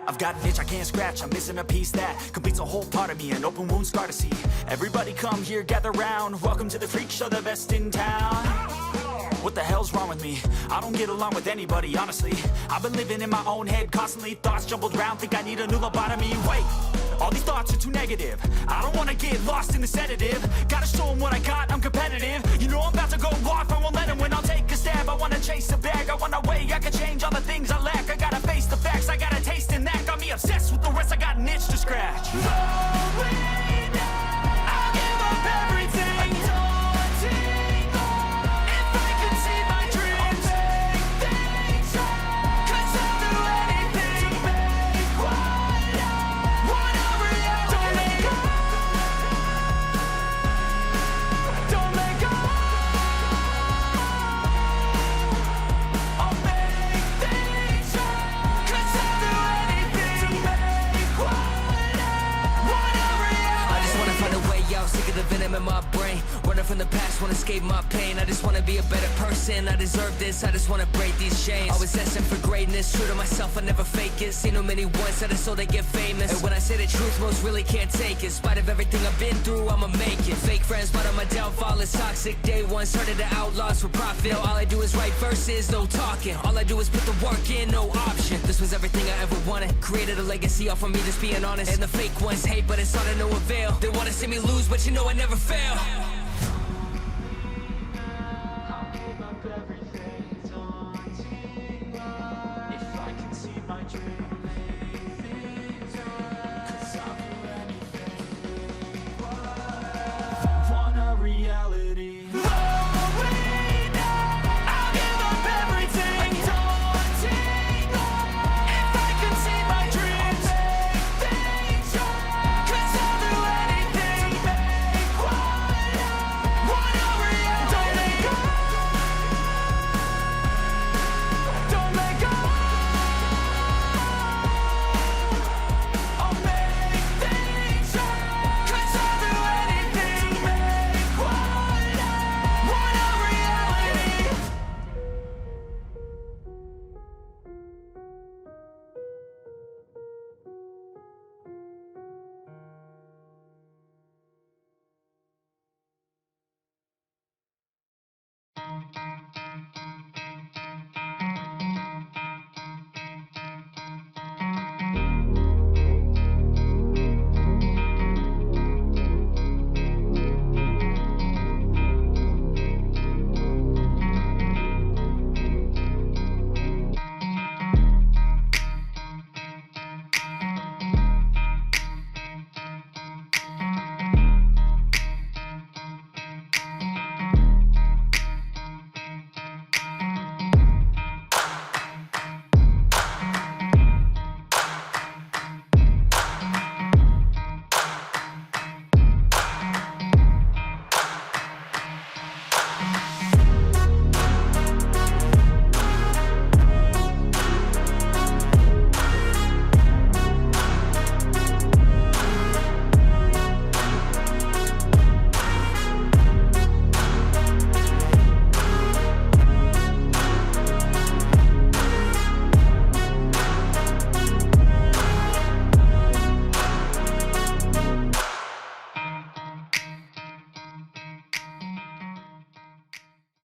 I've got an itch I can't scratch, I'm missing a piece that completes a whole part of me, an open wound scar to see. Everybody come here, gather round, welcome to the freak show, the best in town. What the hell's wrong with me? I don't get along with anybody, honestly. I've been living in my own head constantly, thoughts jumbled round, think I need a new lobotomy. Wait, all these thoughts are too negative, I don't wanna get lost in the sedative. Gotta show them what I got, I'm competitive. You know I'm about to go off, I won't let them win, I'll take a stab. I wanna chase a bag, I want a way I can change all the things I lack. I gotta face the facts, I got a taste in that. Got me obsessed with the rest, I got an itch to scratch. I'll give up everything. Daunting if I could see my dreams. I'll make things right, 'cause I'll do anything to make what I want a reality. Don't let go. Don't let go. I'll make things right, 'cause I'll do anything to make what I want a reality. I just wanna find a way out, sick of the venom in my brain. Running from the past, wanna escape my pain. I just wanna be a better person, I deserve this. I just wanna break these chains. Always asking for greatness, true to myself, I never fake it. Seen too many once that is so they get famous. And when I say the truth, most really can't take it. In spite of everything I've been through, I'ma make it. Fake friends, but on my downfall is toxic. Day one, started to outlaws for profit. Now all I do is write verses, no talking. All I do is put the work in, no option. This was everything I ever wanted. Created a legacy off of me, just being honest. And the fake ones hate, but it's all to no avail. They wanna see me lose, but you know I never fail.